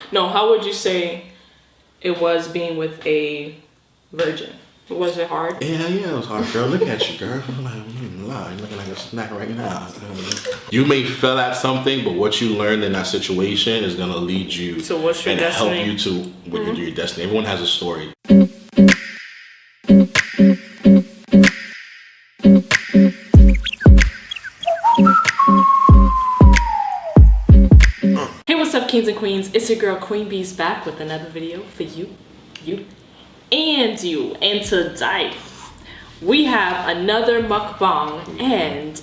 No, how would you say it was being with a virgin? Was it hard? Yeah, it was hard, girl. Look at you, girl. I'm like, you're looking like a snack right now. You may fail at something, but what you learned in that situation is gonna lead you to what's your and destiny? help you to with your destiny. Everyone has a story. Hey, what's up, kings and queens? It's your girl Queen Bee's back with another video for you. And today we have another mukbang, and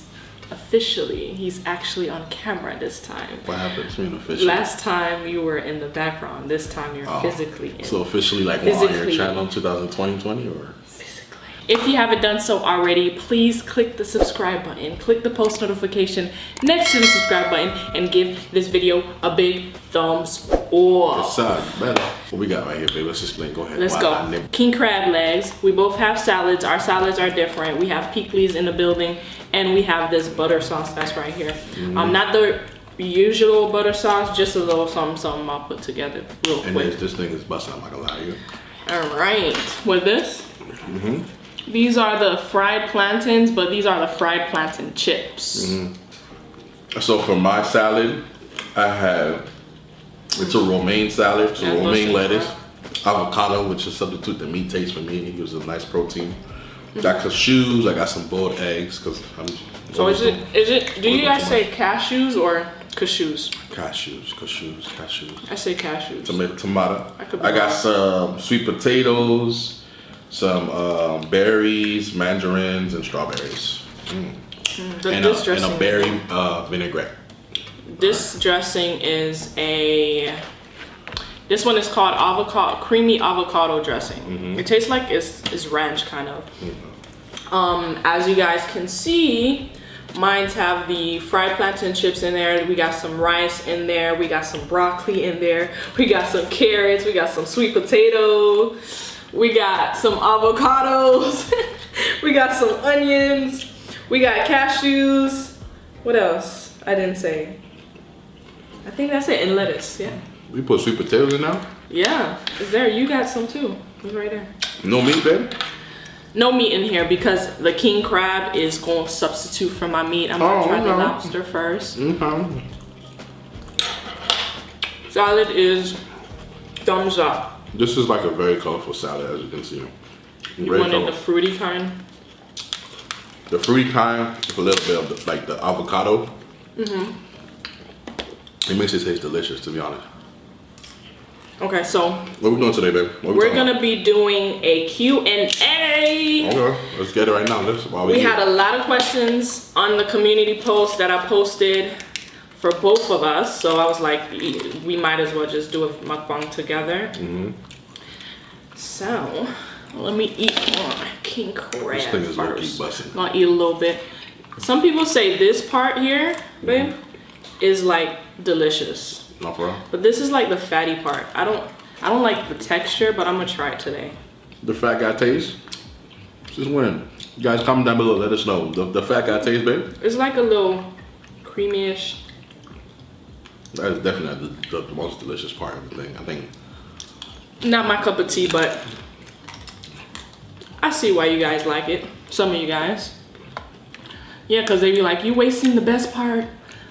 officially he's actually on camera this time. What happened to me officially? Last time you were in the background, this time you're physically in. So officially, like on your channel 2020 or? If you haven't done so already, please click the subscribe button, click the post notification next to the subscribe button, and give this video a big thumbs up. Yes, better. What we got right here, baby? Let's explain. Go ahead. Let's go. King crab legs. We both have salads. Our salads are different. We have pickles in the building, and we have this butter sauce that's right here. Not the usual butter sauce, just a little something I'll put together real quick. And this thing is busting. I'm not gonna lie to you. All right. With this. These are the fried plantains, but these are the fried plantain chips. So for my salad, I have, it's a romaine salad, so romaine lettuce, avocado, which is substitute the meat taste for me. It gives a nice protein. Got cashews. I got some boiled eggs because I'm. So is it? Do you guys say cashews or cashews? Cashews. I say cashews. Tomato. I got some sweet potatoes, some berries, mandarins, and strawberries. And a berry vinaigrette. This dressing is this one is called creamy avocado dressing. It tastes like it's ranch kind of. As you guys can see, mines have the fried plantain chips in there. We got some rice in there. We got some broccoli in there. We got some carrots. We got some sweet potato. We got some avocados. We got some onions. We got cashews. What else? I didn't say. I think that's it. And lettuce, yeah. We put sweet potatoes in now? Yeah. It's there. You got some too. It's right there. No meat, babe? No meat in here because the king crab is going to substitute for my meat. I'm going to try the lobster first. Salad is thumbs up. This is like a very colorful salad, as you can see. You wanted the fruity kind? The fruity kind with a little bit of the avocado. It makes it taste delicious, to be honest. Okay, so what are we doing today, babe? We're gonna be doing a Q&A. Okay, let's get it right now. We had a lot of questions on the community post that I posted for both of us, so I was like, we might as well just do a mukbang together. So let me eat my king crab this thing is first. busting. I'm gonna eat a little bit. Some people say this part here, babe, is like delicious. Not for real. But this is like the fatty part. I don't like the texture, but I'm gonna try it today. The fat guy taste? Just win. You guys comment down below, let us know. The fat guy taste, babe? It's like a little creamy-ish. That is definitely the most delicious part of the thing, I think. Not my cup of tea, but I see why you guys like it. Some of you guys. Yeah, because they be like, you wasting the best part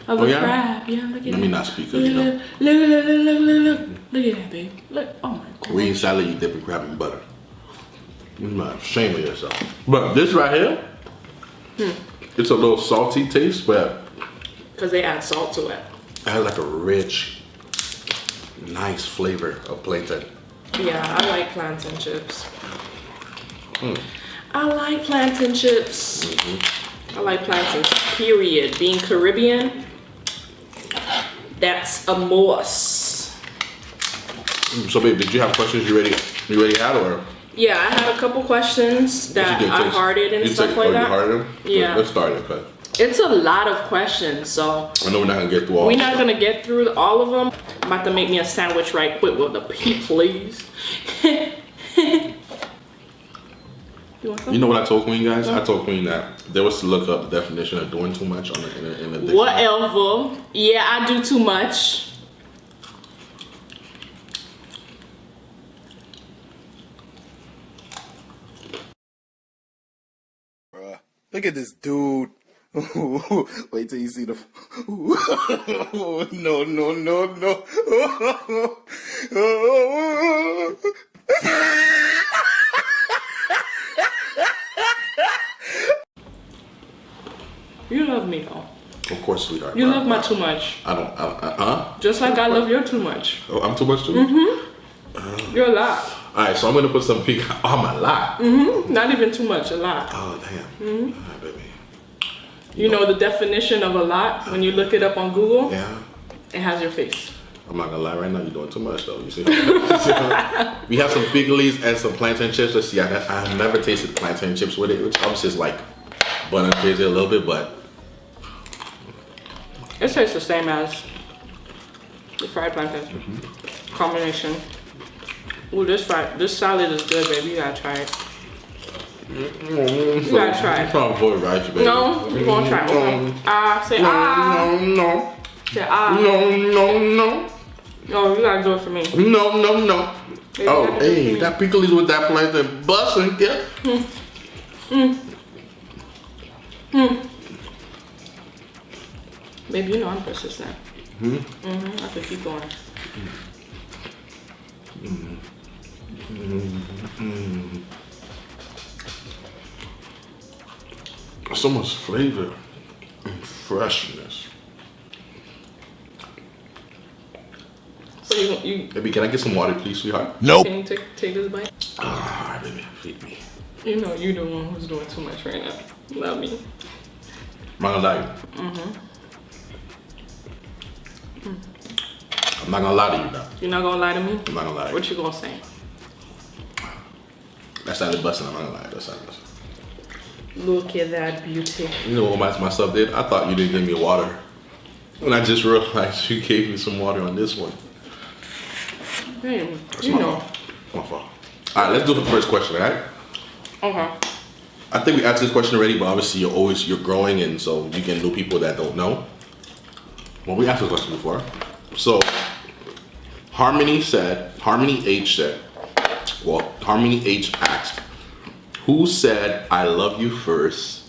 of the crab. Yeah, look at that. Let me not speak, look, you know. Look at that, babe. Look, oh my God. We eat salad, you dip in crab in butter. You're not ashamed of yourself. But this right here, it's a little salty taste, but because they add salt to it. It has like a rich, nice flavor of plantain. Yeah, I like plantain chips. I like plantain chips. I like plantains, period. Being Caribbean, that's a must. So babe, did you have questions you already had, or? Yeah, I had a couple questions that I hearted and stuff like that. You hearted them? Yeah. Let's start it, okay. It's a lot of questions, so I know we're not gonna get through all. We're not gonna get through all of them. I'm about to make me a sandwich right quick with the please. You know what I told Queen, guys? I told Queen that there was to look up the definition of doing too much in the dictionary. Whatever. Yeah, I do too much. Look at this dude. Wait till you see the. No, no, no, no. You love me though. Of course, sweetheart. You love my too much. I don't. Huh? Just like I love your too much. Oh, I'm too much too. You're a lot. All right, so I'm gonna put some pink on my lot. Not even too much. A lot. Oh damn. All right, baby. You know the definition of a lot when you look it up on Google? Yeah. It has your face. I'm not gonna lie, right now you're doing too much though. You see? We have some pickles and some plantain chips. Let's see, I have never tasted plantain chips with it, which obviously is like butter and crazy a little bit, but it tastes the same as the fried plantain combination. Ooh, this salad is good, baby. You gotta try it. You gotta try it. I'm trying to avoid rice, baby. No, you gonna try it. Okay. Say No, no. Say No, no, no. No, you gotta do it for me. No, no, no. Baby, Oh, hey, that pickles with that plantain busting, yeah. Baby, you know I'm persistent. I can keep going. So much flavor and freshness. So you Baby, can I get some water, please, sweetheart? Nope. can you take this bite? All right, baby, feed me. You know you're the one who's doing too much right now. Love me. I'm not gonna lie. I'm not gonna lie to you now. You're not gonna lie to me? I'm not gonna lie to you. What you gonna say? That sounded busting, I'm not gonna lie. That sounded busting. Look at that beauty. You know what myself did? I thought you didn't give me water. And I just realized you gave me some water on this one. Hey, That's you my know. fault. My fault. All right, let's do the first question, all right? Okay. I think we asked this question already, but obviously you're growing, and so you get new people that don't know. Well, we asked this question before. So Harmony H said, Harmony H asked, who said I love you first,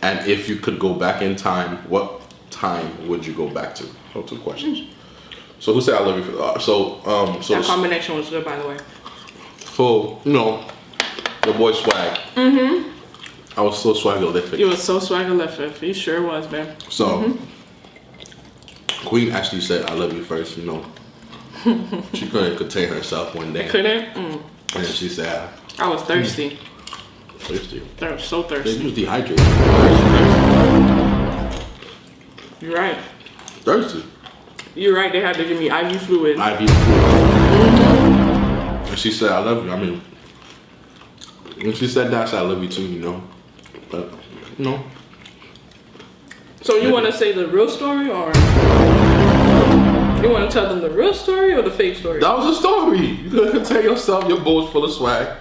and if you could go back in time, what time would you go back to? So 2 questions. So who said I love you first? That combination was good, by the way. So, you know, the boy Swag. I was so swaggerlific. You was so swaggerlific. You sure was, man. So, Queen actually said, I love you first, you know. She couldn't contain herself one day. Couldn't? And she said, I was thirsty. thirsty. I was so thirsty. They was dehydrated. You're right. Thirsty. You're right. They had to give me IV fluid. IV fluid. And she said, I love you. I mean, when she said that, I said, I love you too, you know. But, you know. So you want to say the real story, or you want to tell them the real story or the fake story? That was a story. You couldn't tell yourself your bowl's full of swag.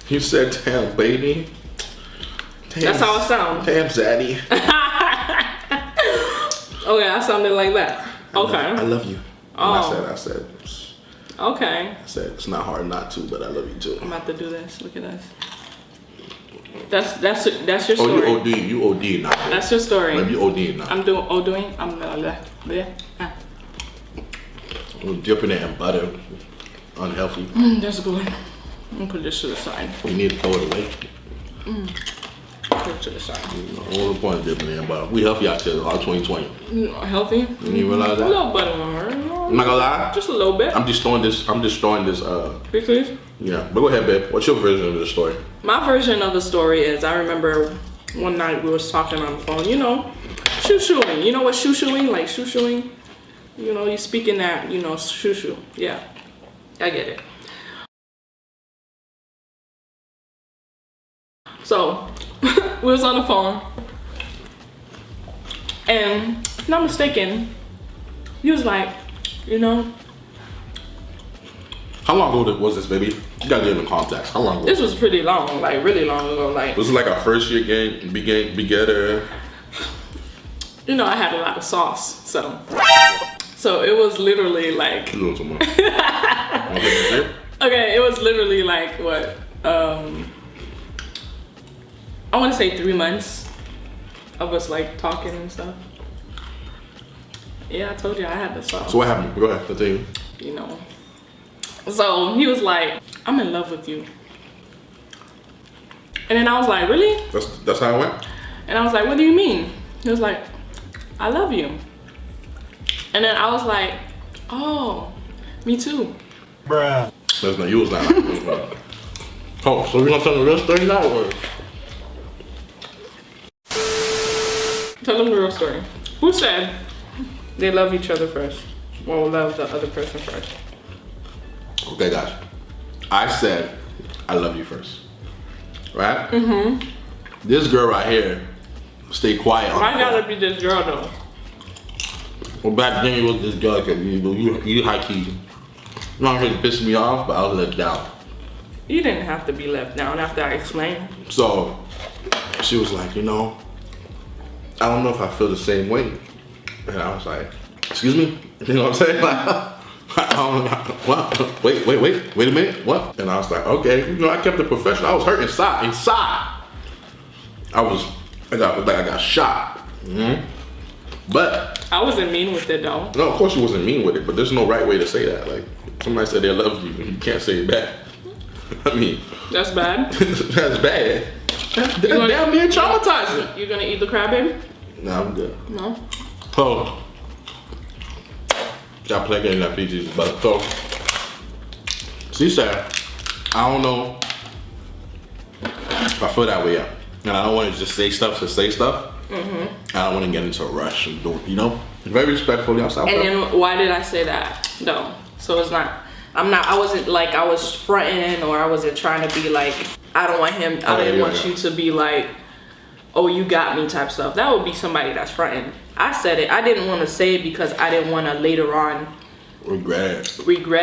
You said, damn, baby. Damn, That's how it sounds. Damn, Zaddy. Okay, I sounded like that. Okay. I love you. Oh. And I said, Okay. it's not hard not to, but I love you too. I'm about to do this. Look at this. That's your Oh, story. you OD now. That's your story. Maybe you OD now. I'm doing. I'm I'm dipping it in butter. Unhealthy. That's good. I'm gonna put this to the side. You need to throw it away. Put it to the side. What's the point of dipping it in butter? We healthy out here, all 2020. Healthy? You realize A that? little butter on her. I'm not gonna lie. Just a little bit. I'm just throwing this. Because Yeah, but go ahead, babe. What's your version of the story? my version of the story is, I remember one night we was talking on the phone. You know, shoo-shooing. You know what shoo-shooing? Like shoo-shooing. You know, you speaking that. You know, shoo-shoo. Yeah, I get it. So we was on the phone, and if I'm not mistaken, he was like, you know, How long ago was this, baby? You gotta get in the context. How long ago? this was pretty long, like really long ago. Like, Was it like our first year game, beginner? you know, I had a lot of sauce, so it was literally like, You doing too much. okay, it was literally like what, I want to say 3 months of us like talking and stuff. Yeah, I told you I had the sauce. So what happened? Go ahead, continue. You know. So he was like, I'm in love with you. And then I was like, really? That's how it went? And I was like, what do you mean? He was like, I love you. And then I was like, oh, me too. Bruh. That's not, you was not. Oh, so we're gonna tell the real story now, or? Tell them the real story. Who said they love each other first? Or love the other person first? Okay, guys. I said, I love you first. Right? Mm-hmm. This girl right here, stay quiet. Why gotta be this girl though? Well, back then it was this girl, cause you high key. Not really pissing me off, but I was let down. You didn't have to be left down after I explained. So, she was like, you know, I don't know if I feel the same way. And I was like, excuse me? You know what I'm saying? Like, what? Wait a minute, what? And I was like, okay, you know, I kept it professional. I was hurt inside. I got shot. Mm-hmm. But I wasn't mean with it though. no, of course you wasn't mean with it, but there's no right way to say that. Like, somebody said they love you, you can't say it back. I mean, that's bad. that's bad. That's damn near traumatizing. You gonna eat the crab, baby? Nah, I'm good. No. So, y'all play getting that PG's but so she said, I don't know if I feel that way yet. And I don't want to just say stuff to say stuff. Mm-hmm. I don't want to get into a rush and do, you know, very respectfully. And then why did I say that? No. So it's not, I wasn't like I was fronting or I wasn't trying to be like, I don't want him, I didn't want you to be like, oh, you got me type stuff. That would be somebody that's fronting. I said it. I didn't want to say it because I didn't want to later on regret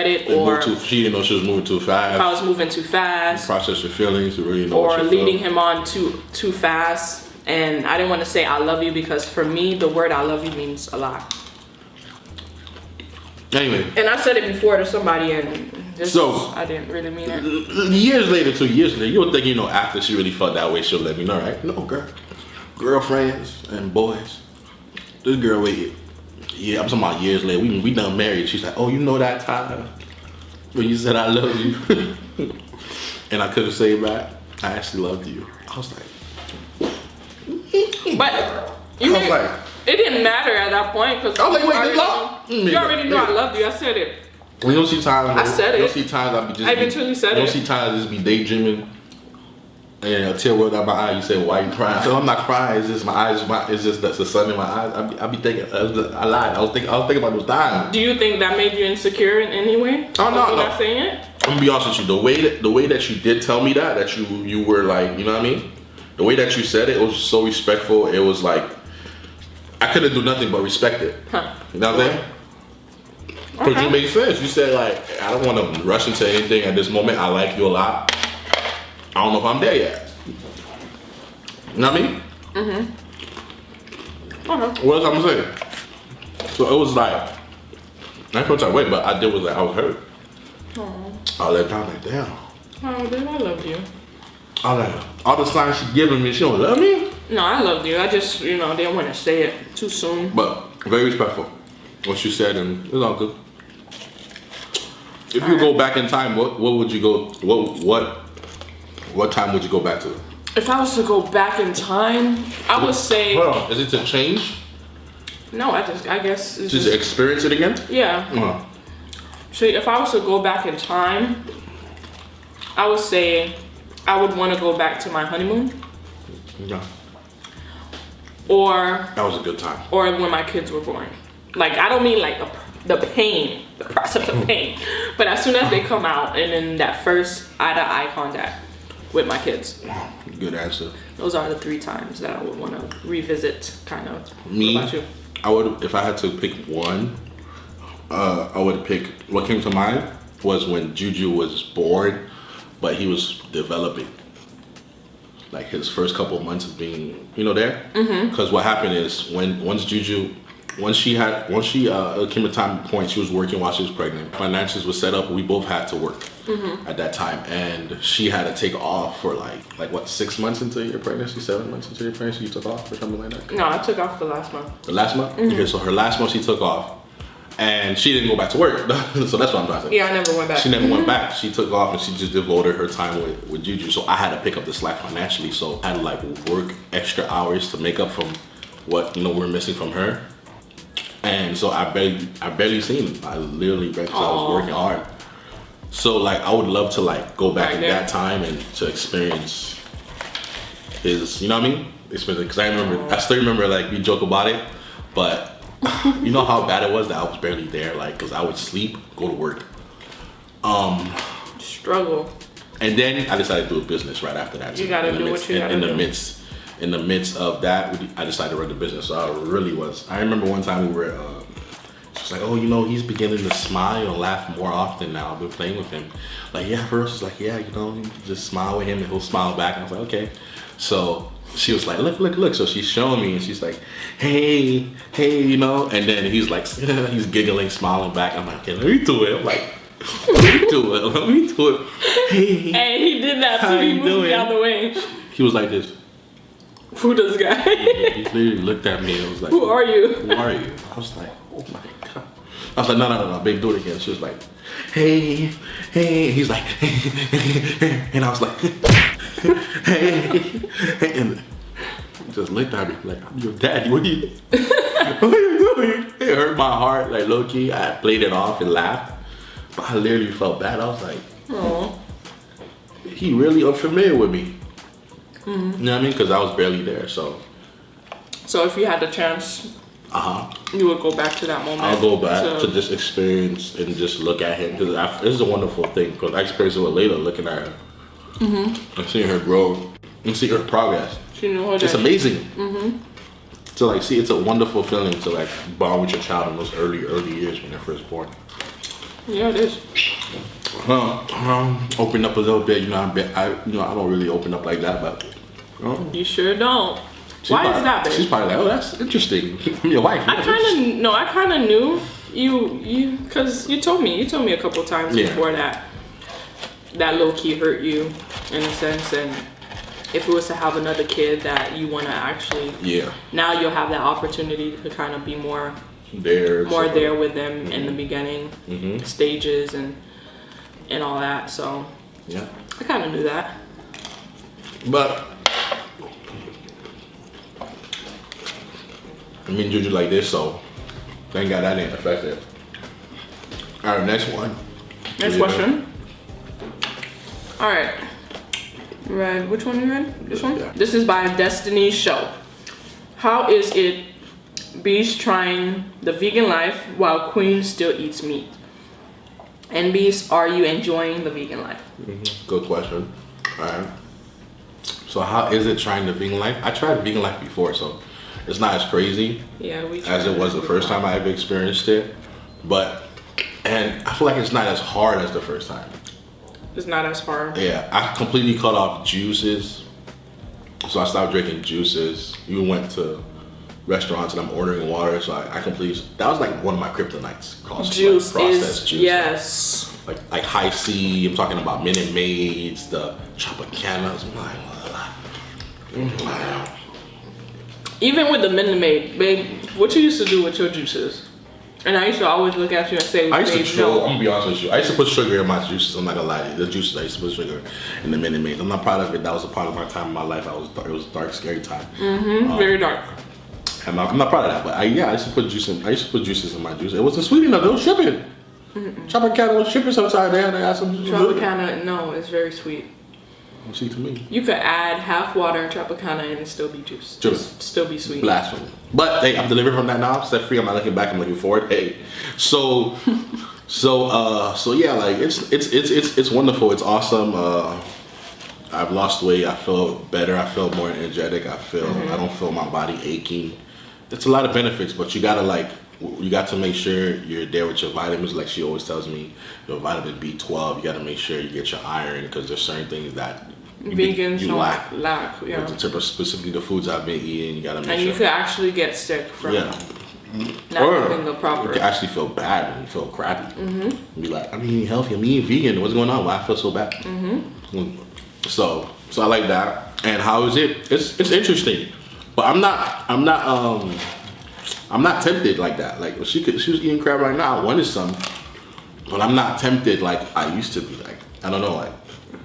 it or she didn't know she was moving too fast. If I was moving too fast. Process your feelings, you really know or leading him on too fast. And I didn't want to say I love you because for me, the word I love you means a lot. Anyway. And I said it before to somebody and I didn't really mean it. Years later, 2 years later, you would think, you know, after she really felt that way, she'll let me know, right? No, girlfriends and boys. This girl waited. Yeah, I'm talking about years later. We done married. She's like, oh, you know that time when you said I love you? And I couldn't say it back. I actually loved you. I was like. But it didn't matter at that point because I was like, wait, this long? You already knew I loved you. I said it. You don't see times. I said it. You don't see times I eventually said it. You don't see times just be daydreaming and a tear rolled down my eye. You say, why you crying? So I'm not crying. It's just my eyes. It's just that's the sun in my eyes. I be thinking. I lied. I was thinking about those times. Do you think that made you insecure in any way? Oh no, not saying it. I'm gonna be honest with you. The way that you did tell me that you were like, you know what I mean? The way that you said it was so respectful. It was like I couldn't do nothing but respect it. Huh. You know what I'm saying? Because you made sense. You said like, I don't want to rush into anything at this moment. I like you a lot. I don't know if I'm there yet. You know what I mean? Mm-hmm. Okay. What else I'm gonna say? So it was like, I couldn't tell wait, but I did was like, I was hurt. Aww. I let down like, damn. Oh, dude, I love you. All the signs she giving me, she don't love me? No, I loved you. I just, you know, didn't want to say it too soon. But very respectful. What you said, and it was all good. If you go back in time, what would you go? What time would you go back to? If I was to go back in time, I would say. Hold on. Is it to change? No, I guess. It's just experience it again? Yeah. So if I was to go back in time, I would say I would want to go back to my honeymoon. Yeah. Or. That was a good time. Or when my kids were born. Like, I don't mean like the pain, the process of pain, but as soon as they come out and in that first eye-to-eye contact with my kids. Good answer. Those are the 3 times that I would want to revisit, kind of. Me, what about you? I would, if I had to pick one, I would pick, what came to mind was when Juju was born, but he was developing. Like his first couple of months of being, you know, there. Because what happened is once Juju once she came a time point she was working while she was pregnant. Finances was set up. We both had to work at that time, and she had to take off for like what, 6 months into your pregnancy, 7 months into your pregnancy, you took off or something like that. No, I took off the last month. The last month? Okay, so her last month she took off, and she didn't go back to work. So that's what I'm trying to say. Yeah, I never went back. She never went back. She took off and she just devoted her time with Juju. So I had to pick up the slack financially. So I had to like work extra hours to make up from what we're missing from her. And so I barely seen him. I literally because I was working hard. So like I would love to like go back in that time and to experience his, you know what I mean? Because I still remember like we joke about it, but you know how bad it was that I was barely there, like because I would sleep, go to work. Struggle. And then I decided to do a business right after that. You gotta do what you gotta do. In the midst of that, I decided to run the business. So I really was. I remember one time we were, she was like, oh, he's beginning to smile and laugh more often now. I've been playing with him. Like, yeah, for us, it's like, yeah, you just smile with him and he'll smile back. And I was like, okay. So she was like, look. So she's showing me and she's like, hey, and then he's like, he's giggling, smiling back. I'm like, okay, let me do it. I'm like, let me do it. Hey. And he did that too. He moved me out the way. He was like this. Who does guy? He literally looked at me and was like, Who are you? I was like, oh my God. I was like, no, babe, do it again. She was like, hey. He's like, and I was like, hey. And he just looked at me like, I'm your daddy. What are you doing? It hurt my heart, like low key. I played it off and laughed. But I literally felt bad. I was like, oh, he really unfamiliar with me. You know what I mean? Because I was barely there, so. So if you had the chance, you would go back to that moment. I'll go back to just experience and just look at him, because this is a wonderful thing. Because I experienced it with Layla, looking at her and seeing her grow and see her progress. She knew her. It's amazing. To like see, it's a wonderful feeling to like bond with your child in those early years when they're first born. Yeah, it is. Open up a little bit, I don't really open up like that, but you sure don't. Why is that, babe? She's probably like, oh, that's interesting. Your wife. I kind of knew you because you told me a couple times before that low key hurt you in a sense, and if it was to have another kid that you want to actually, now you'll have that opportunity to kind of be more there with them in the beginning stages and all that. So yeah, I kind of knew that. But I mean, Juju like this, so thank God that didn't affect it. All right, next one. Next question. All right. You read? Which one you read? This one? Yeah. This is by Destiny's Show. How is it Beast trying the vegan life while Queen still eats meat? And Beast, are you enjoying the vegan life? Good question. All right. So how is it trying the vegan life? I tried vegan life before, so it's not as crazy as it was the first time I ever experienced it. And I feel like it's not as hard as the first time. It's not as hard. Yeah, I completely cut off juices. So I stopped drinking juices. You went to restaurants and I'm ordering water, so I completely, that was like one of my kryptonites. Juice like processed juice. Yes. Like High C, I'm talking about Minute Maids, the Tropicanas. Even with the Minute Maid, babe, what you used to do with your juices? And I used to always look at you and say, I'm gonna be honest with you. I used to put sugar in my juices. I'm not gonna lie. The juices I used to put sugar in the Minute Maids. I'm not proud of it. That was a part of my time in my life. It was a dark, scary time. Very dark. I'm not proud of that. But I used to put juices in my juice. It wasn't sweet enough. It was shipping. Tropicana was shipping sometimes. They had some. Tropicana, no, it's very sweet. See, to me, you could add half water in Tropicana and it still be juice. Just still be sweet. Blasphemy. But hey, I'm delivering from that now. I'm set free. I'm not looking back. I'm looking forward. Hey, so yeah, like it's wonderful. It's awesome. I've lost weight. I feel better. I feel more energetic. I don't feel my body aching. It's a lot of benefits, but you got to make sure you're there with your vitamins. Like she always tells me, your vitamin B12. You got to make sure you get your iron, because there's certain things that vegans don't lack. Yeah. Specifically the foods I've been eating, you got to make sure. And you could actually get sick from not having the proper. You can actually feel bad when you feel crappy. Be like, I'm eating healthy, I'm eating vegan. What's going on? Why I feel so bad? So I like that. And how is it? It's interesting, but I'm not tempted like that. Like she was eating crab right now. I wanted some, but I'm not tempted like I used to be. Like I don't know. Like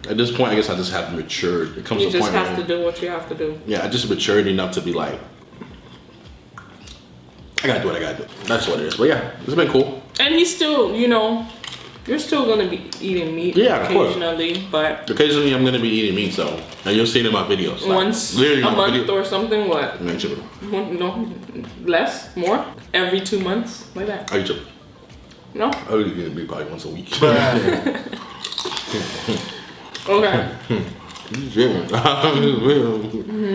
at this point, I guess I just have matured. It comes to a point. You just have to do what you have to do. Yeah, I just matured enough to be like, I gotta do what I gotta do. That's what it is. But yeah, it's been cool. And he's still, you know, you're still gonna be eating meat occasionally, but occasionally I'm gonna be eating meat. So, and you'll see it in my videos. Like, once a month or something. What? No, less, more. Every 2 months, like that. Are you joking? No. I would eat meat probably once a week. Okay.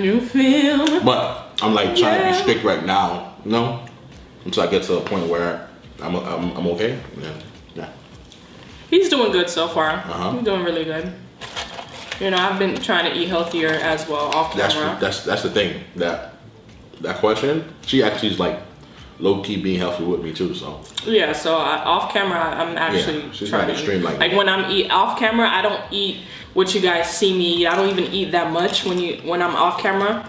You feel? But I'm like trying to be strict right now, you know, until I get to a point where I'm okay. Yeah. He's doing good so far. He's doing really good. You know, I've been trying to eat healthier as well off camera. That's the thing. That question, she actually is like low key being healthy with me too. So yeah. So off camera, I'm actually she's trying not extreme to like when I'm off camera, I don't eat what you guys see me eat. I don't even eat that much when I'm off camera.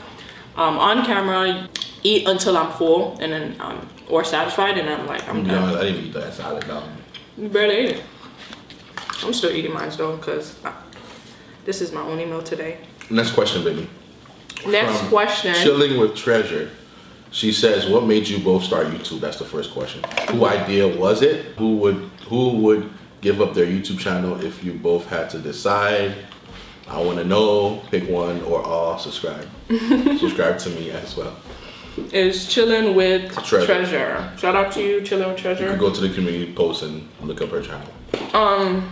On camera, eat until I'm full and then or satisfied, and I'm like I'm done. No, I didn't eat that salad though. You barely ate it. I'm still eating mine though because this is my only meal today. Next question, baby. Next question. Chilling with Treasure. She says, "What made you both start YouTube?" That's the first question. Who idea was it? Who would give up their YouTube channel if you both had to decide? I want to know. Pick one or all. Subscribe. Subscribe to me as well. Is Chilling with Treasure. Shout out to you, Chilling with Treasure. You can go to the community post and look up her channel.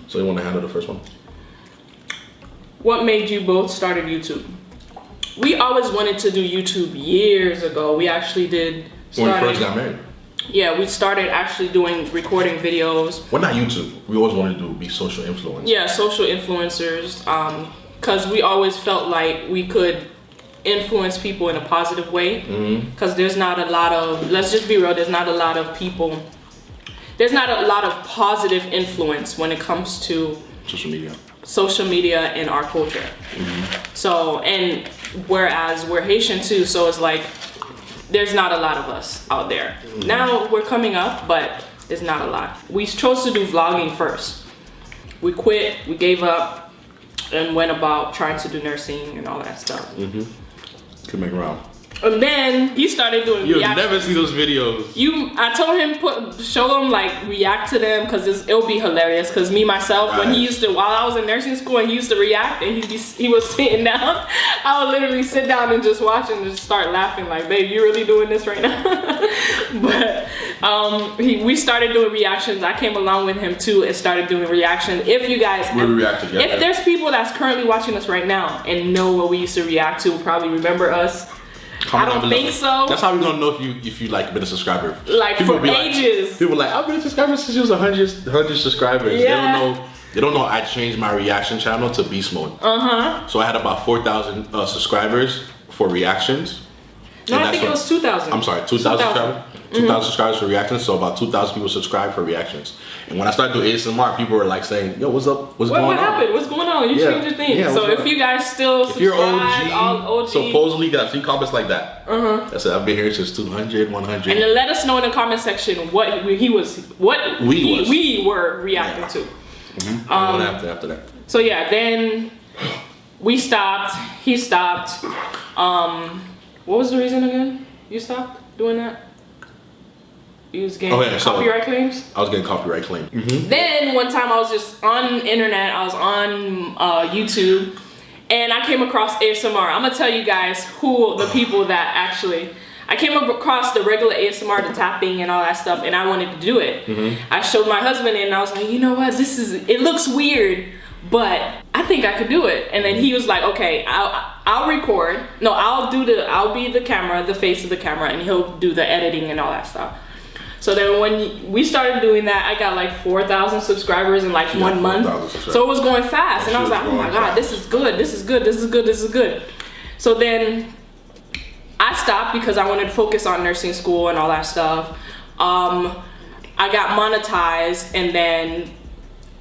So you want to handle the first one? What made you both started YouTube? We always wanted to do YouTube years ago. We actually did. When we first got married. Yeah, we started actually recording videos. Well, not YouTube. We always wanted to be social influencers. Yeah, social influencers. Because we always felt like we could influence people in a positive way. Because there's not a lot of, let's just be real, there's not a lot of people. There's not a lot of positive influence when it comes to social media in our culture. So, and whereas we're Haitian too, so it's like there's not a lot of us out there. Now we're coming up, but it's not a lot. We chose to do vlogging first. We quit, we gave up, and went about trying to do nursing and all that stuff. Could make around. And then he started doing You'll never see those videos. I told him show him like react to them because it'll be hilarious. Because me myself when he used to, while I was in nursing school and he used to react and he was sitting down, I would literally sit down and just watch and just start laughing like, babe, you really doing this right now? But we started doing reactions. I came along with him too and started doing reactions. If you guys, if there's people that's currently watching us right now and know what we used to react to, probably remember us. I don't think so. That's how we're gonna know if you like been a subscriber. Like people for ages. Like, people like I've been a subscriber since you was 100 subscribers. Yeah. They don't know I changed my reaction channel to beast mode. So I had about 4,000 subscribers for reactions. No, I think it was 2,000. I'm sorry, 2,000 subscribers. 2,000 subscribers for reactions, so about 2,000 people subscribe for reactions. And when I started doing ASMR, people were like saying, "Yo, what's up? What's going on? What happened? What's going on? You changed your thing." So if you guys still subscribe, if you're OG, supposedly got 3 comments like that. I said I've been here since 200, 100. And then let us know in the comment section what we were reacting to. After that. So yeah, then we stopped. He stopped. What was the reason again? You stopped doing that? You was getting copyright claims? I was getting copyright claims. Then one time I was just on the internet, I was on YouTube, and I came across ASMR. I'm gonna tell you guys who the people that actually, I came across the regular ASMR, the tapping and all that stuff, and I wanted to do it. I showed my husband and I was like, you know what, it looks weird, but I think I could do it. And then he was like, okay, I'll record. No, I'll be the camera, the face of the camera, and he'll do the editing and all that stuff. So then when we started doing that, I got like 4,000 subscribers in like 1 month. So it was going fast. And I was like, oh my God, this is good, this is good, this is good, this is good. So then I stopped because I wanted to focus on nursing school and all that stuff. I got monetized, and then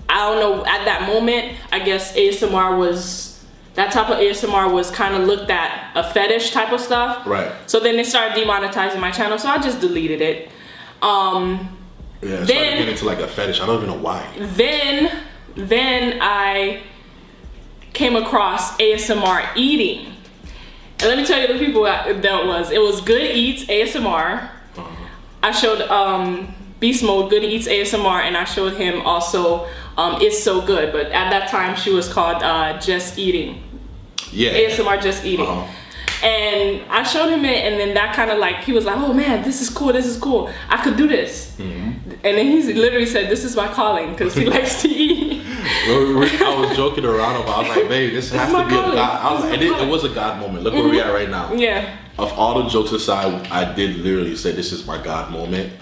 I don't know, at that moment, I guess ASMR was, that type of ASMR was kind of looked at a fetish type of stuff. Right. So then they started demonetizing my channel, so I just deleted it. Yeah, it's then, getting into like a fetish. I don't even know why. Then I came across ASMR eating. And let me tell you the people that was. It was Good Eats ASMR. I showed Beast Mode Good Eats ASMR, and I showed him also It's So Good. But at that time, she was called Just Eating. Yeah. ASMR Just Eating. And I showed him it, and then that kind of like, he was like, oh man, this is cool, this is cool. I could do this. And then he literally said, this is my calling, because he likes to eat. I was joking around about, I was like, babe, this has to be a God. I was like, it was a God moment. Look where we are right now. Yeah. Of all the jokes aside, I did literally say, this is my God moment.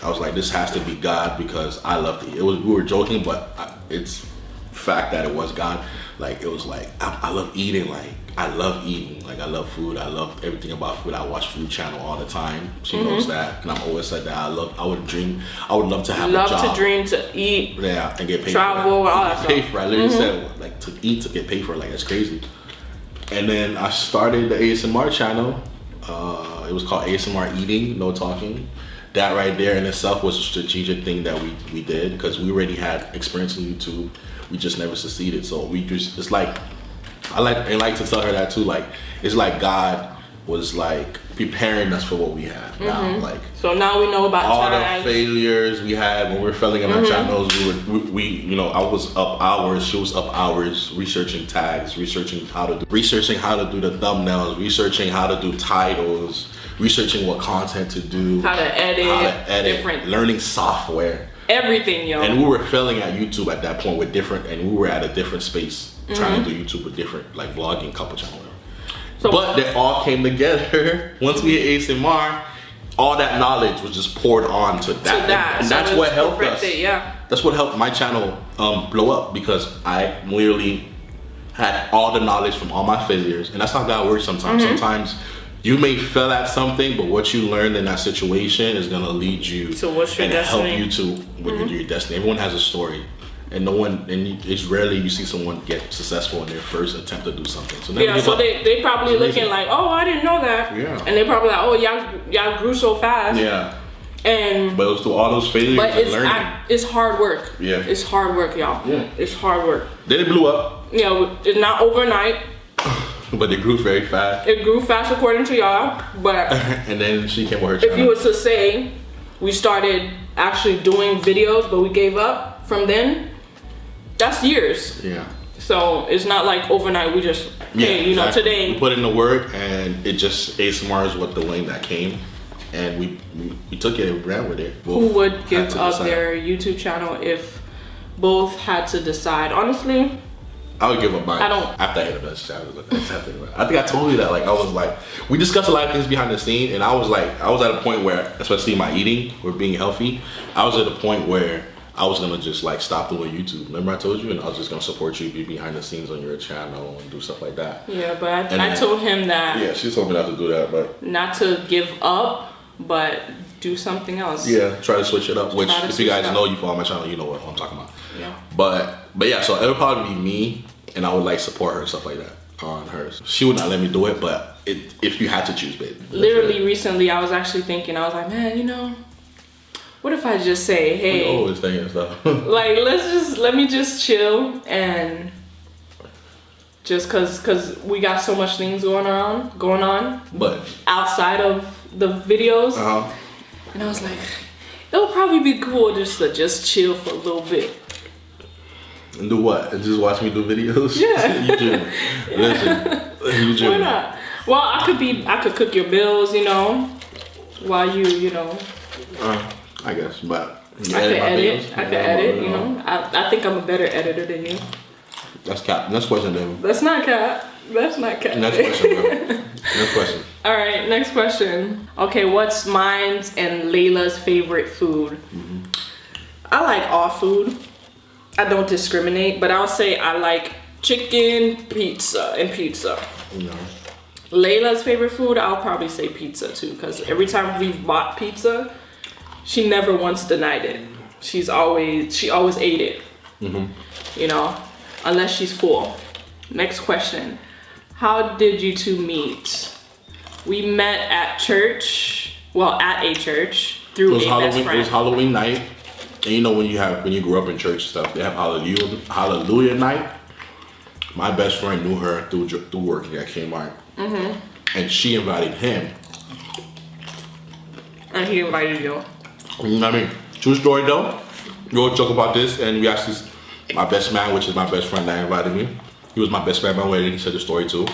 I was like, this has to be God, because I love to eat. We were joking, but it's fact that it was God. Like, it was like, I love eating. Like, I love eating. Like, I love food. I love everything about food. I watch Food Channel all the time. She knows that, and I've always said that I would love to have a job. Love to dream to eat. Yeah, and get paid travel, for it. All that Pay stuff. for it. I literally said, like, to eat, to get paid for it. Like, that's crazy. And then I started the ASMR channel. It was called ASMR Eating, No Talking. That right there in itself was a strategic thing that we did, because we already had experience in YouTube. We just never succeeded. So we just, it's like, I like to tell her that too. Like, it's like God was like preparing us for what we have now. Like, so now we know about all tags. the failures we had when we were failing in our channels. We you know, I was up hours, she was up hours researching tags, researching how to do the thumbnails, researching how to do titles, researching what content to do, how to edit, different learning software. Everything, yo. And we were failing at YouTube at that point and we were at a different space trying to do YouTube with different, like, vlogging, couple channel. So, but they all came together. Once we hit ASMR, all that knowledge was just poured on to that. And that's what helped us. Yeah. That's what helped my channel blow up, because I literally had all the knowledge from all my failures. And that's how God works sometimes. Sometimes you may fail at something, but what you learned in that situation is gonna lead you and help you to your destiny. Everyone has a story, and it's rarely you see someone get successful in their first attempt to do something. So they probably looking like, oh, I didn't know that. Yeah. And they probably like, oh, y'all grew so fast. Yeah. But it was through all those failures and learning. It's hard work. Yeah. It's hard work, y'all. Yeah. It's hard work. Then it blew up. Yeah, it's not overnight. But it grew very fast. It grew fast according to y'all, but and then she came with her channel. If you were to say we started actually doing videos, but we gave up from then, that's years. Yeah. So it's not like overnight we just, hey, you know, today. We put in the work, and it just, ASMR is what the lane that came. And we took it and ran with it. Who would give up their YouTube channel if both had to decide? Honestly, I would give up mine. After I hit the best challenge. I think I told you that. Like, I was like, we discussed a lot of things behind the scene, and I was at a point where, especially my eating or being healthy, I was at a point where I was gonna just like stop doing YouTube. Remember I told you, and I was just gonna support you, be behind the scenes on your channel and do stuff like that. Yeah, but I told him that. Yeah, she told me not to do that, but not to give up, but do something else. Yeah, try to switch it up. Which, if you guys know, you follow my channel, you know what I'm talking about. Yeah. But yeah, so it would probably be me, and I would like support her and stuff like that on hers. She would not let me do it, but if you had to choose, babe. Literally recently, I was actually thinking, I was like, man, you know, what if I just say, hey, we always thinking stuff. Like, let me just chill, and just cause we got so much things going on, but outside of the videos, and I was like, it'll probably be cool just to chill for a little bit. And do what? And just watch me do videos? Yeah. You dream. Listen, you dream. Why not? Well, I could cook your meals, you know, while you know. I guess, but I could edit, you know. I think I'm a better editor than you. That's cap. Next question, then. That's not cap. That's not cap. Next question, bro. Next question. All right, next question. Okay, what's mine's and Layla's favorite food? I like all food. I don't discriminate, but I'll say I like chicken, pizza, and pizza. No. Layla's favorite food, I'll probably say pizza too, because every time we've bought pizza, she never once denied it. She always ate it. You know, unless she's full. Next question. How did you two meet? We met at church. Well, at a church through a best friend. It was Halloween night. And you know when you grew up in church and stuff, they have Hallelujah night. My best friend knew her through working at Kmart. And she invited him. And he invited you. You know what I mean? True story though. We always joke about this, and we actually, my best man, which is my best friend that invited me, he was my best man at my wedding. He said the story too,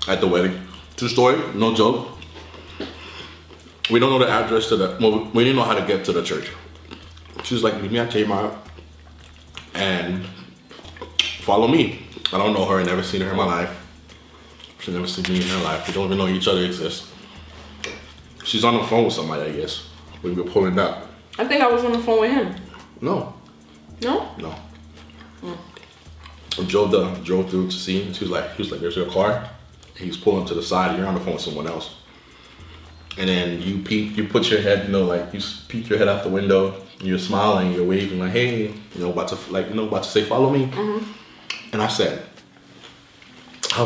at the wedding. True story, no joke. We don't know the address to we didn't know how to get to the church. She was like, meet me at Kmart and follow me. I don't know her, I never seen her in my life. She never seen me in her life. We don't even know each other exists. She's on the phone with somebody, I guess. We were pulling up. I think I was on the phone with him. No. No? No. I drove through to see him. He was like, there's your car. He's pulling to the side. You're on the phone with someone else. And then you put your head, you peek your head out the window. You're smiling. You're waving like, hey, about to say, follow me. And I was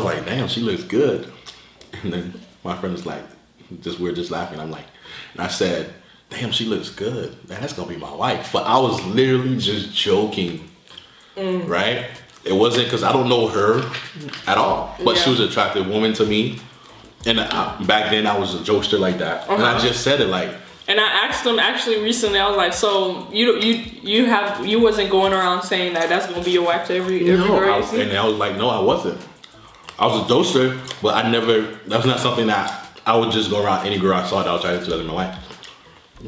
like, damn, she looks good. And then my friend was like, we're just laughing. I'm like, and I said, damn, she looks good. Man, that's gonna be my wife. But I was literally just joking, right? It wasn't because I don't know her at all. But she was an attractive woman to me. And back then I was a jokester like that. And I just said it like. And I asked him actually recently, I was like, so you wasn't going around saying that's gonna be your wife to every girl you see? And I was like, no, I wasn't. I was a jokester, but that was not something that I would just go around any girl I saw that I was trying to do in my life.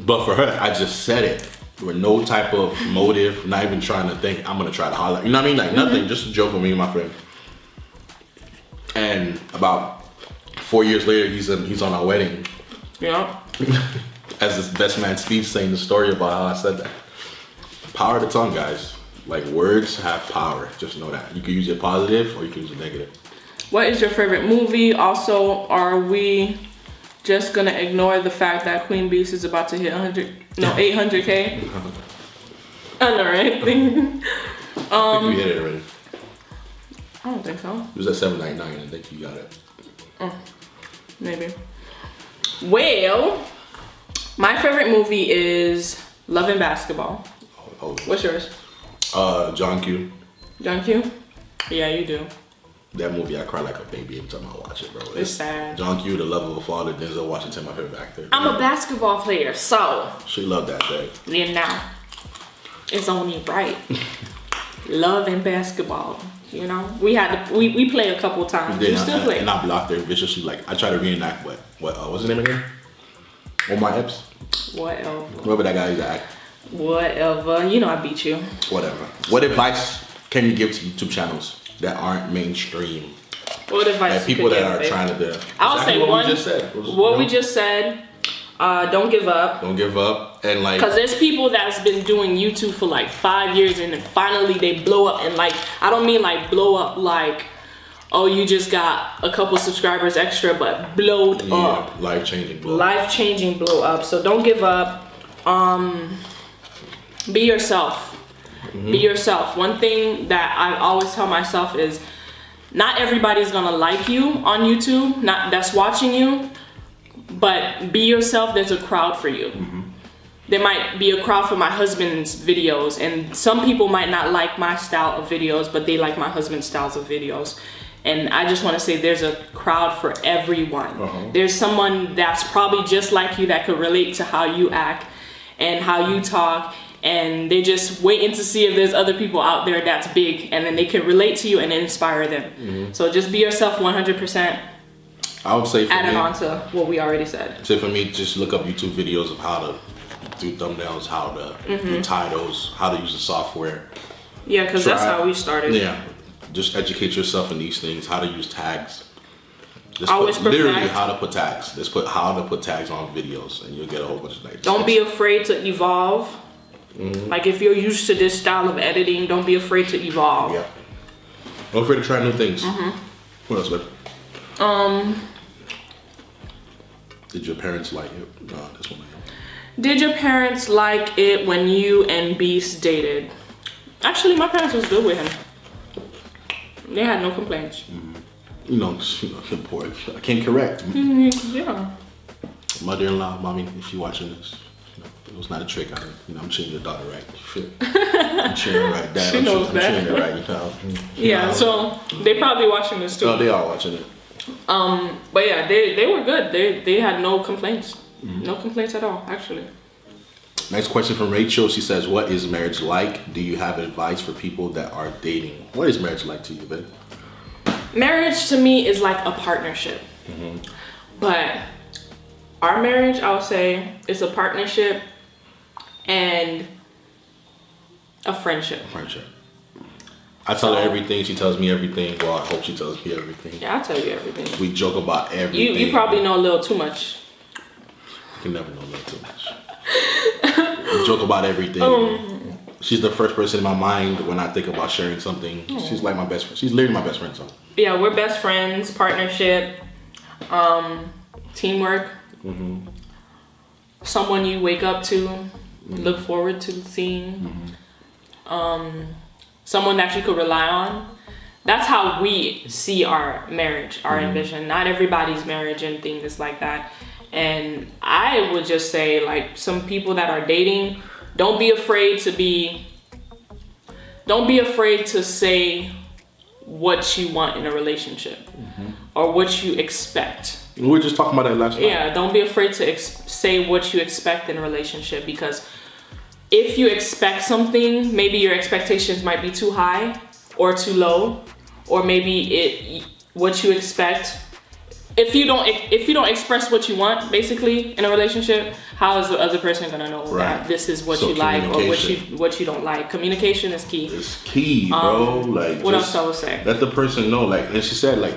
But for her, I just said it with no type of motive, not even trying to think I'm gonna try to holler. You know what I mean? Like nothing, just a joke with me and my friend. And about 4 years later, he's on our wedding. Yeah. As this best man speech saying the story about how I said that. Power of the tongue, guys. Like words have power. Just know that. You can use it positive or you can use it negative. What is your favorite movie? Also, are we just gonna ignore the fact that Queen Beast is about to hit 800K? I know, right? I think we hit it already. I don't think so. It was at 799. I think you got it. Maybe. Well, my favorite movie is Love and Basketball. Oh. What's yours? John Q. John Q? Yeah, you do. That movie, I cry like a baby every time I watch it, bro. It's sad. John Q, the love of a father, Denzel Washington, my favorite actor. I'm a basketball player, so. She loved that thing. Then now, it's only right. Love and basketball. You know, we play a couple times. You still play. And I blocked her viciously. Like I tried to reenact what's his name again? Omar Epps. Whatever. Whoever that guy is act. Whatever. You know I beat you. Whatever. What advice can you give to YouTube channels that aren't mainstream? What advice? Like people that are trying to do. I would say what we just said. We just said. Don't give up. Don't give up. And like, because there's people that's been doing YouTube for like 5 years and then finally they blow up, and like I don't mean like blow up like, oh, you just got a couple subscribers extra, but blowed up. Life-changing blow up. Life-changing blow up. So don't give up. Be yourself. Be yourself. One thing that I always tell myself is not everybody's gonna like you on YouTube, that's watching you, but be yourself. There's a crowd for you. There might be a crowd for my husband's videos, and some people might not like my style of videos, but they like my husband's styles of videos. And I just want to say there's a crowd for everyone. There's someone that's probably just like you that could relate to how you act and how you talk, and they're just waiting to see if there's other people out there that's big, and then they can relate to you and inspire them. So just be yourself 100%. I would say adding on to what we already said. So for me, just look up YouTube videos of how to do thumbnails, how to do titles, how to use the software. Yeah, because that's how we started. Yeah, just educate yourself in these things, how to use tags. Literally how to put tags. Just put how to put tags on videos, and you'll get a whole bunch of nice. Don't be afraid to evolve. Like if you're used to this style of editing, don't be afraid to evolve. Yeah. Don't be afraid to try new things. What else, babe? Did your parents like it? This one. Did your parents like it when you and Beast dated? Actually, my parents was good with him. They had no complaints. You know, poor. I can't correct. Yeah. Mother-in-law, mommy, if you're watching this, it was not a trick. I'm treating your daughter right. You feel? I'm treating her right. Dad, She knows I'm that. treating her right. Yeah. So they probably watching this too. No, they are watching it. But yeah, they were good. They had no complaints. No complaints at all, actually. Next question from Rachel. She says, "What is marriage like? Do you have advice for people that are dating? What is marriage like to you, babe?" Marriage to me is like a partnership. But our marriage, I would say, is a partnership and a friendship. Friendship. I tell her everything. She tells me everything. Well, I hope she tells me everything. Yeah, I'll tell you everything. We joke about everything. You probably know a little too much. You can never know a little too much. We joke about everything. She's the first person in my mind when I think about sharing something. She's like my best friend. She's literally my best friend. So. Yeah, we're best friends, partnership, teamwork. Someone you wake up to, look forward to seeing. Someone that you could rely on. That's how we see our marriage, our envision. Not everybody's marriage and things is like that. And I would just say, like, some people that are dating, don't be afraid to say what you want in a relationship or what you expect. We were just talking about that last night. Yeah, don't be afraid to say what you expect in a relationship, because if you expect something, maybe your expectations might be too high or too low, or maybe what you expect. If you don't express what you want, basically, in a relationship, how is the other person gonna know that this is what you like or what you don't like? Communication is key. It's key, bro. Like, what else I would say? Let the person know. Like, and she said, like,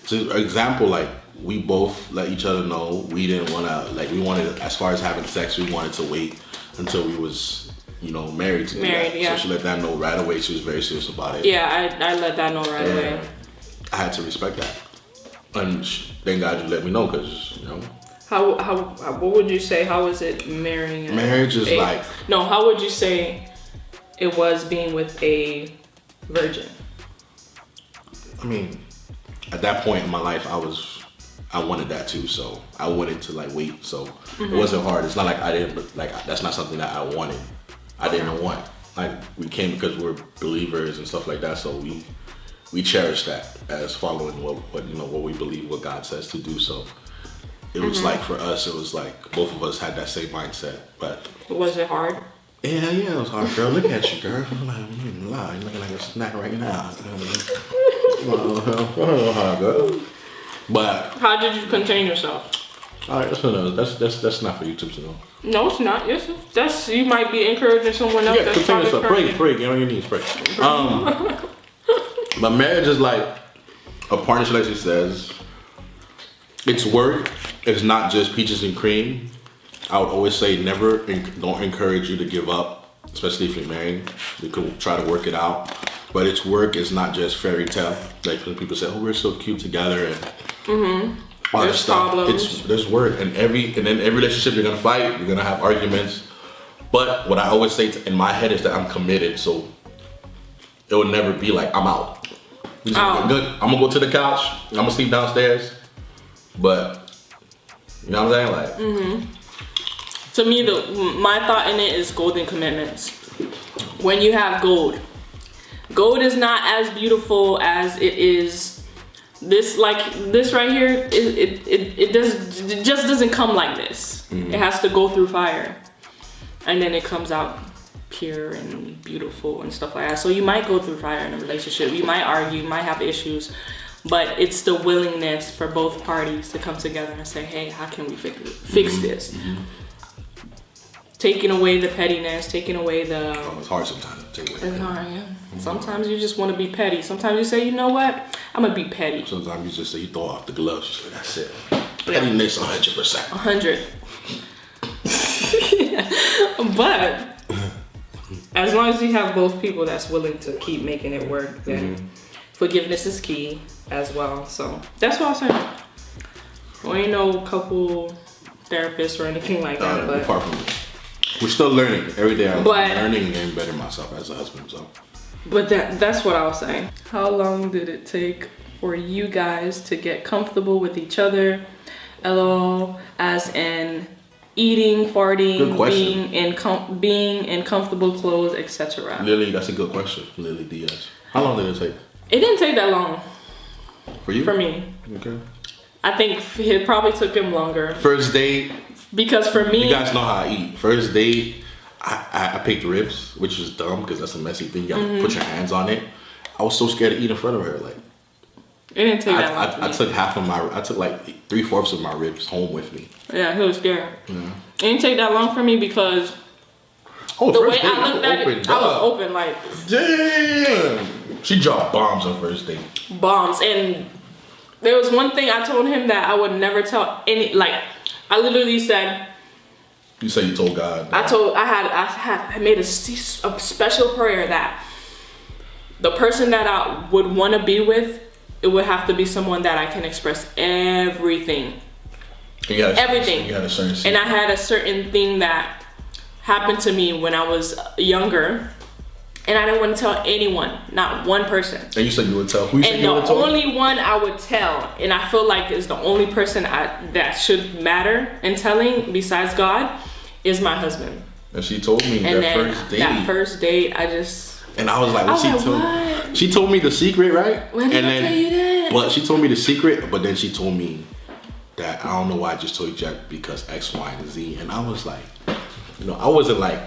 to example, like, we both let each other know we didn't want to, like, we wanted, as far as having sex, we wanted to wait until we was, married to do that. Yeah. So she let that know right away. She was very serious about it. Yeah, I let that know right away. I had to respect that. And thank God you let me know, because, How what would you say? How is it marrying? Marriage is like... No, how would you say it was being with a virgin? I mean, at that point in my life, I wanted that too, so I wanted to, like, wait. So it wasn't hard. It's not like I didn't, like, that's not something that I wanted. I didn't want. Like, we came because we're believers and stuff like that, so we cherish that as following what we believe, what God says to do. So it was like, for us, it was like both of us had that same mindset. But was it hard? Yeah, it was hard, girl. Look at you, girl. I'm like, you're looking like a snack right now. Girl. But how did you contain yourself? All right, that's not for YouTube to know. No, it's not. Yes, that's, you might be encouraging someone else. Yeah, contain yourself. Pray. Get on your knees. Pray. But marriage is like a partnership, like she says. It's work. It's not just peaches and cream. I would always say don't encourage you to give up, especially if you're married. You can try to work it out. But it's work. It's not just fairy tale. Like when people say, "Oh, we're so cute together," and all that stuff. There's work, and then every relationship you're gonna fight. You're gonna have arguments. But what I always say in my head is that I'm committed. So it will never be like I'm out. Good. I'm gonna go to the couch. I'm gonna sleep downstairs. But you know what I'm saying? Like, to me, my thought in it is golden commitments. When you have gold is not as beautiful as it is. This right here, it just doesn't come like this. It has to go through fire, and then it comes out pure and beautiful and stuff like that. So you might go through fire in a relationship. You might argue, you might have issues, but it's the willingness for both parties to come together and say, hey, how can we fix this? Taking away the pettiness, taking away the... it's hard sometimes to take away. It's hard, yeah. Sometimes you just want to be petty. Sometimes you say, you know what? I'm going to be petty. Sometimes you just say, you throw off the gloves. That's it. Pettiness 100%. 100. But as long as you have both people that's willing to keep making it work, then forgiveness is key as well. So that's what I'm saying. Well, couple therapist or anything like that. But far from it. We're still learning every day. I'm But- learning and getting better myself as a husband. So, But that's what I was saying. How long did it take for you guys to get comfortable with each other? LOL, as in eating, Good farting, question. being in comfortable clothes, etc. Lily, that's a good question. Lily Diaz. How long did it take It didn't take that long for you? for me. Okay. I think it probably took him longer First date. because for me, You guys know how I eat. First date, I picked ribs, which was dumb because that's a messy thing. You gotta put your hands on it. I was so scared to eat in front of her. Like, it didn't take that long. For I me. took I took like 3/4 of my ribs home with me. Yeah, he was scared. Yeah. It didn't take that long for me because Oh, the way first date, I looked at it, I was open like Damn. She dropped bombs on first date. bombs. And there was one thing I told him that I would never tell any. Like, I literally said, You say you told God. I made a special prayer that the person that I would want to be with, it would have to be someone that I can express everything. Everything. You had a certain And I had a certain thing that happened to me when I was younger, and I didn't want to tell anyone, not one person. And you said you would tell. Who you said And you the would tell? only one I would tell, and I feel like is the only person that should matter in telling besides God, is my husband. And she told me And that then first date. that first date, I just. And I was like, I was like, told, what? She told me the secret, right? When did I tell you that? Well, she told me the secret, but then she told me that I don't know why I just told you that because X, Y, and Z. And I was like, I wasn't like.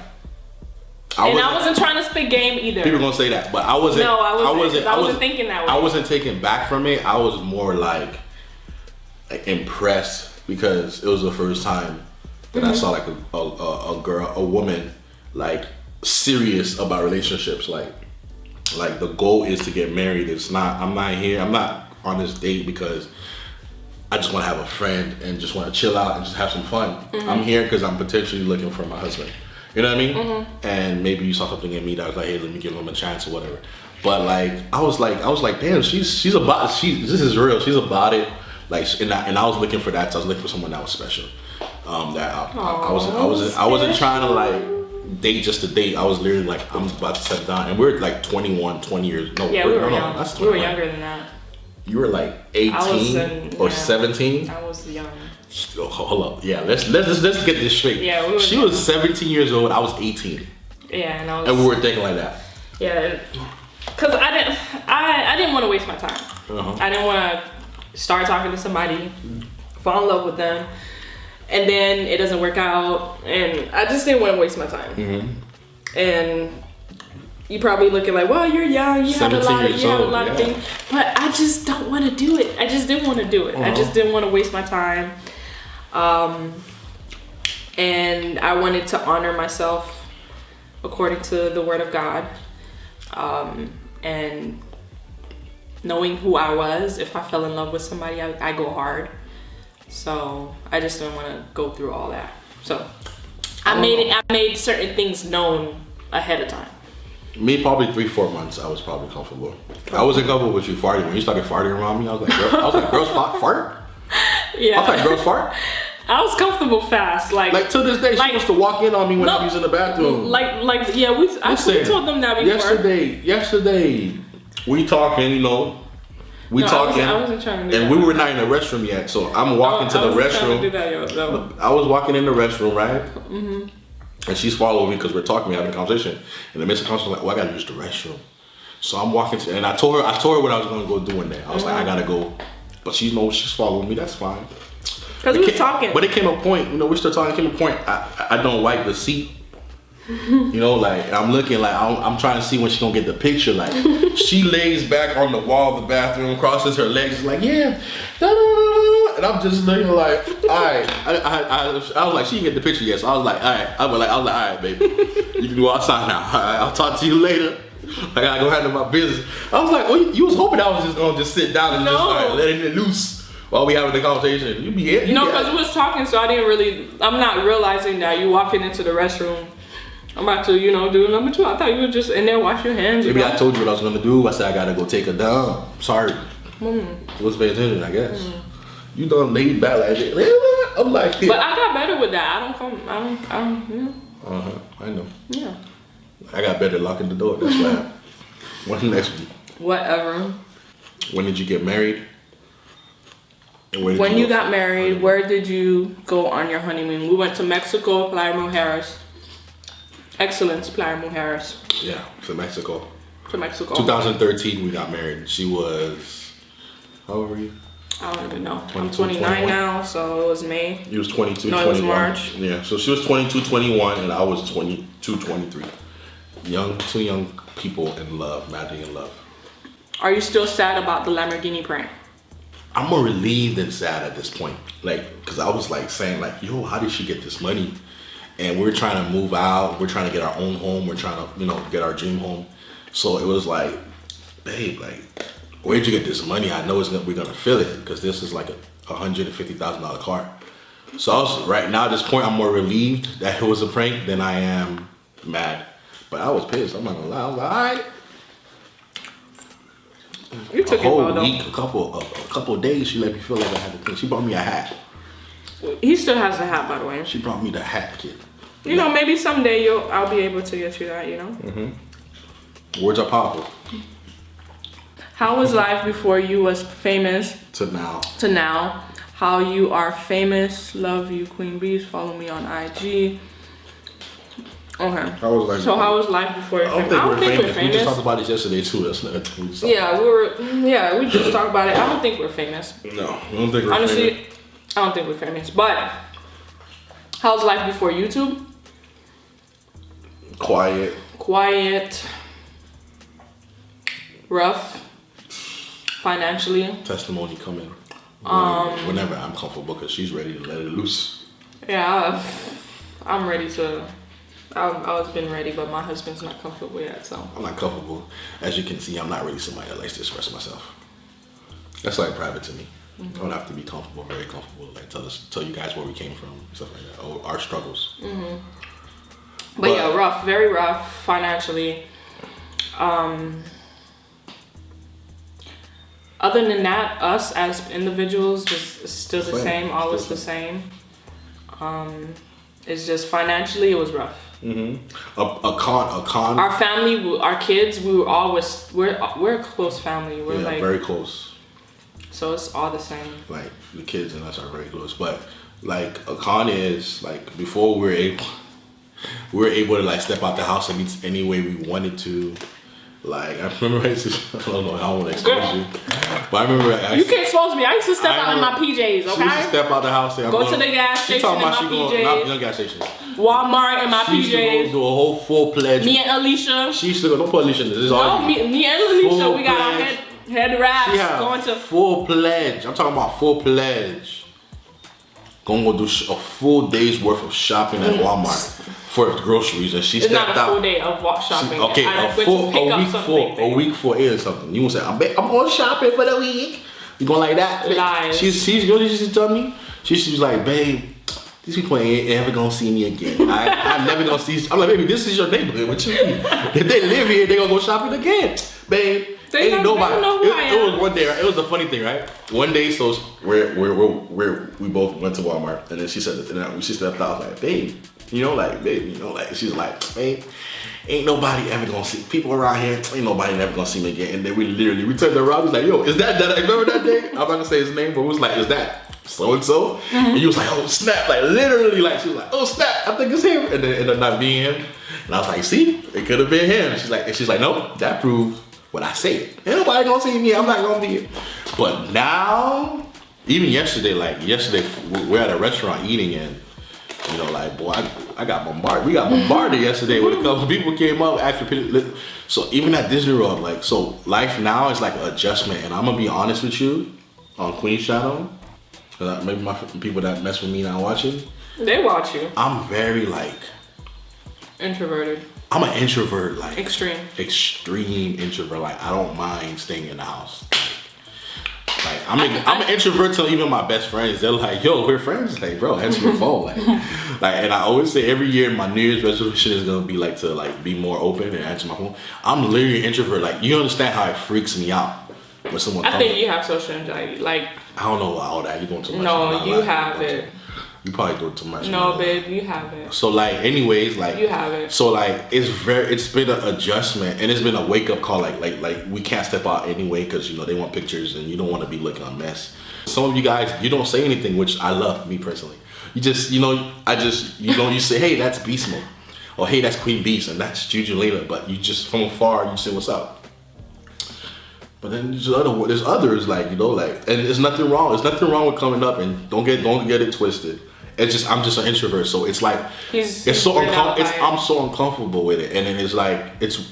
I wasn't trying to spit game either. People gonna say that, but I wasn't. No, I wasn't thinking that way. I wasn't taken back from it. I was more like impressed because it was the first time that I saw like a girl, a woman, like serious about relationships. Like the goal is to get married. It's not. I'm not on this date because I just want to have a friend and just want to chill out and just have some fun. I'm here because I'm potentially looking for my husband. You know what I mean? And maybe you saw something in me that was like, hey, let me give him a chance or whatever. But like, I was like, damn, she's about. This is real. She's about it. Like, and I was looking for that. So I was looking for someone that was special. I wasn't trying to like date just to date. I was literally like, I'm about to settle down, and we're like 21, 20 years. No, Yeah, we were young. That's We were 21. younger than that. You were like 18 or 17. I was young. Oh, hold up. Yeah, let's get this straight. Yeah, she was 17 years old. I was 18. Yeah, and I was. And we were thinking like that. Yeah, because I didn't want to waste my time. I didn't want to start talking to somebody, fall in love with them, and then it doesn't work out, and I just didn't want to waste my time. And you probably looking like, well, you're young, you have a lot of things, but I just don't want to do it. I just didn't want to do it. I just didn't want to waste my time. And I wanted to honor myself according to the word of God. And knowing who I was, if I fell in love with somebody, I go hard. So I just didn't want to go through all that. So I made certain things known ahead of time. Me, probably 3-4 months, I was probably comfortable. I wasn't comfortable with you farting. When you started farting around me, I was like, girls fart? Yeah. I was like, girls fart? I was comfortable fast. Like to this day, she wants to walk in on me when I'm using the bathroom. We told them that before. Yesterday, we talking, we talking. I wasn't trying to do and that. we were not in the restroom yet, so I'm walking to the restroom. To do that, I was walking in the restroom, right? And she's following me because we're talking, we're having a conversation. In the midst of the conversation, I'm like, I gotta use the restroom. So I'm walking to, and I told her what I was gonna go do in there. I was like, I gotta go. But she's following me, that's fine. Because we were talking. But it came a point, we're still talking, it came a point, I don't wipe the seat. Like I'm looking like I'm trying to see when she's gonna get the picture. Like she lays back on the wall of the bathroom, crosses her legs, like and I'm just looking like, all right. I was like, she can get the picture yet. So I was like, all right. I was like, all right, baby, you can go outside now. All right, I'll talk to you later. I gotta go handle my business. I was like, you was hoping I was just gonna sit down and just letting it loose while we having the conversation. You be it. Because we was talking, so I'm not realizing that you walking into the restroom. I'm about to, do number 2. I thought you were just in there, wash your hands. Maybe I told you what I was gonna do. I said I gotta go take her down. Sorry. Let's pay attention, I guess. You done laid back like that. I'm like, yeah. But I got better with that. I don't, you know. I know. Yeah. I got better at locking the door. That's why. What's the next one? Whatever. When did you get married? And where did When you go got married, where did you go on your honeymoon? We went to Mexico, Playa Mujeres. Excellence, Playa Mujeres. Yeah, to Mexico. To Mexico. 2013, we got married. She was, how old were you? I don't even know. I'm 22, 29 21. now, so it was May. You was 22, No, 21. it was March. Yeah, so she was 22, 21, and I was 22, 23. Two young people in love, madly in love. Are you still sad about the Lamborghini prank? I'm more relieved than sad at this point. Like, cause I was like saying like, yo, how did she get this money? And we're trying to move out. We're trying to get our own home. We're trying to, get our dream home. So it was like, babe, like, where'd you get this money? I know we're gonna feel it because this is like a $150,000 car. So I was right now at this point, I'm more relieved that it was a prank than I am mad. But I was pissed. I'm not gonna lie. I was like, all right. You took A whole it well, week, a couple of days, she let me feel like I had to think. She brought me a hat. though. He still has the hat, by the way. She brought me the hat, kid. You know, maybe someday I'll be able to get you that, you know? Words are powerful. How was life before you was famous To now. to now? How you are famous. Love you, Queen Bees. Follow me on IG. Okay. How was life? So how was life before you're famous? I don't think we're We just famous. talked about it yesterday too. That's not. We just talked about it. I don't think we're famous. No, I don't think we're Honestly, famous. I don't think we're famous. But how's life before YouTube? Quiet. Rough. Financially. Testimony coming. Whenever I'm comfortable, because she's ready to let it loose. Yeah, I'm ready to. I've always been ready, but my husband's not comfortable yet, so. I'm not comfortable. As you can see, I'm not really somebody that likes to express myself. That's like private to me. I don't have to be comfortable, very comfortable, like tell you guys where we came from, stuff like that, or our struggles. But yeah, rough, very rough financially. Other than that, us as individuals was still the same, always the same. It's just financially it was rough. A con. Our family, our kids, we're a close family. We're Yeah, like very close. So it's all the same. Like the kids and us are very close, but like a con is like before we were able to like step out the house and eat any way we wanted to. Like I remember, I don't know how I want to expose you, but I remember you can expose me. I used to step out in my PJs. Okay. She used to step out the house. And go to the gas station in my PJs. Not gas station. Walmart in my She used to PJs. go do a whole full pledge. Me and Alicia. She used to go. Don't put Alicia in this. This is all No, me and Alicia. We got our head wraps. She had going to full pledge. I'm talking about full pledge. Gonna go do a full day's worth of shopping at Walmart for groceries, and she it's stepped out. It's not a full day of shopping. A week for it or something. You won't say I'm going shopping for the week. You going like that? Lies. She's you know what she used to tell me? She's like, babe, these people ain't ever gonna see me again. I'm never gonna see. I'm like, baby, this is your neighborhood. What you mean? If they live here, they gonna go shopping again, babe. Ain't nobody. It was one day, right? It was the funny thing, right? One day, so we both went to Walmart, and then she said, she stepped out like, babe, she's like, babe, ain't nobody ever gonna see people around here. Ain't nobody ever gonna see me again. And then we turned around. We was like, yo, is that? Remember that day? I'm not gonna say his name, but it was like, is that so and so? And he was like, oh snap! Like literally, like she was like, oh snap! I think it's him. And then it ended up not being him. And I was like, see, it could have been him. She's like, nope, that proves what I said. Ain't nobody gonna see me. I'm not gonna be here. But now, even yesterday, we're at a restaurant eating, and boy, I got bombarded. We got bombarded yesterday with a couple people came up after. So even at Disney World, so life now is like an adjustment. And I'm gonna be honest with you, on Queen Shadow, because maybe my people that mess with me not watching. They watch you. I'm very introverted. I'm an introvert, extreme introvert. I don't mind staying in the house. I'm an introvert to even my best friends. They're like, yo, we're friends. Like, bro, answer your phone. And I always say every year my New Year's resolution is gonna be to be more open and answer my phone. I'm literally an introvert. You understand how it freaks me out when someone I think you have social anxiety. Like, I don't know about all that. You doing too much. no, you have it. You probably doing too much. No, babe, you have it. So like, anyways, like you have it. So like, it's been an adjustment, and it's been a wake up call. Like we can't step out anyway because you know they want pictures, and you don't want to be looking a mess. Some of you guys, you don't say anything, which I love, me personally. You just, you know, you say, hey, that's Beast Mode, or hey, that's Queen Beast, and that's Juju Layla. But you just from afar, you say, what's up? But then there's others like, you know, like, and there's nothing wrong. There's nothing wrong with coming up, and don't get it twisted. It's just I'm just an introvert, so it's like I'm so uncomfortable with it, and then it's like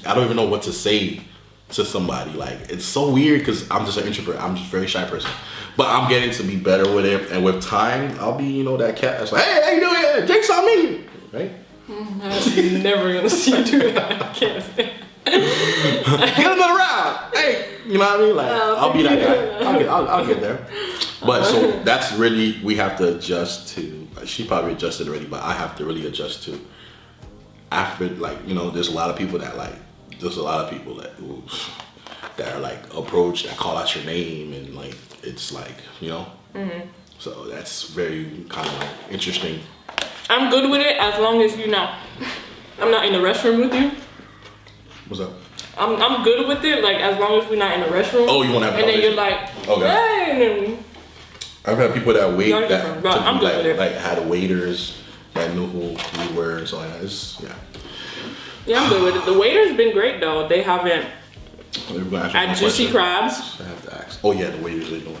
I don't even know what to say to somebody. Like it's so weird because I'm just an introvert. I'm just a very shy person, but I'm getting to be better with it, and with time, I'll be that cat that's like, hey, how you doing? Yeah, Jake's on me, right? I'm never gonna see you do that. I can't stand. Get another round. Hey, you know what I mean? Like I'll be that guy. I'll get there. But so that's really we have to adjust to. She probably adjusted already, but I have to really adjust to. After there's a lot of people that are like approach that call out your name and like it's like So that's very kind of like interesting. I'm good with it as long as I'm not in the restroom with you. What's up? I'm good with it, like as long as we're not in the restroom. Oh, you want to have? And then you're like, okay. Hey, and then, I've had people that wait I'm good with it. Like had waiters that knew who we were and so like that. Yeah, I'm good with it. The waiter's been great though. They haven't. At Juicy Crabs. I have to ask. Oh yeah, the waiters they know.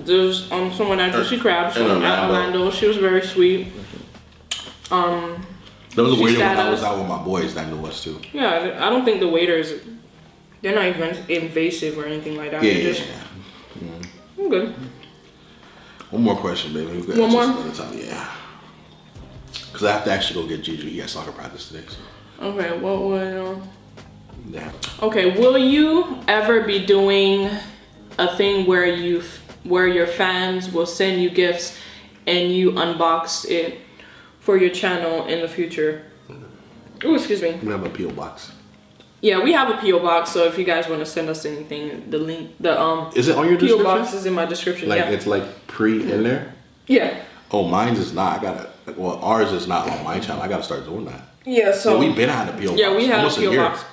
There's someone at Juicy Crabs at Orlando. She was very sweet. There was a waiter when I was out with my boys that knew us too. Yeah, I don't think the waiters, they're not even invasive or anything like that. Yeah. I'm good. One more question, baby. One more? Yeah. Because I have to actually go get Juju. He has soccer practice today. So. Okay, what would... Yeah. Okay, will you ever be doing a thing where your fans will send you gifts and you unbox it for your channel in the future? Oh, excuse me. We have a P.O. box. Yeah, we have a P.O. box, so if you guys want to send us anything, the link, is it on your description? P.O. box is in my description. Like it's like in there. Yeah. Oh, mine's is not. Ours is not on my channel. I gotta start doing that. Yeah. So we've been had a P.O. box. Yeah, we have a P.O. box.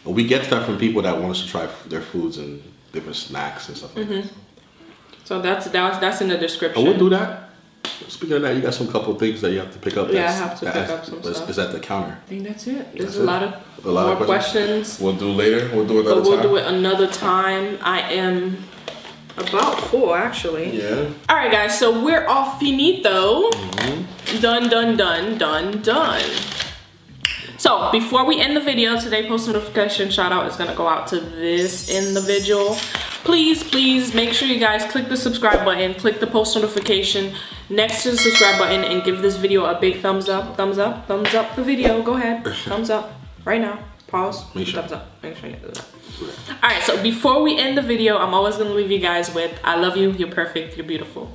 We get stuff from people that want us to try their foods and different snacks and stuff like that. So that's in the description. Oh, we'll do that. Speaking of that, you got some couple things that you have to pick up. Yeah, I have to pick up some stuff. Is at the counter? I think that's it. There's a lot of more questions. We'll do later. We'll do another time. We'll do it another time. I am about full, actually. Yeah. All right, guys. So we're all finito. Done. So before we end the video today, post notification shout out is gonna go out to this individual. Please make sure you guys click the subscribe button, click the post notification next to the subscribe button, and give this video a big thumbs up the video. Go ahead, thumbs up right now. Pause. Thumbs up. Make sure you do that. All right. So before we end the video, I'm always gonna leave you guys with I love you. You're perfect. You're beautiful.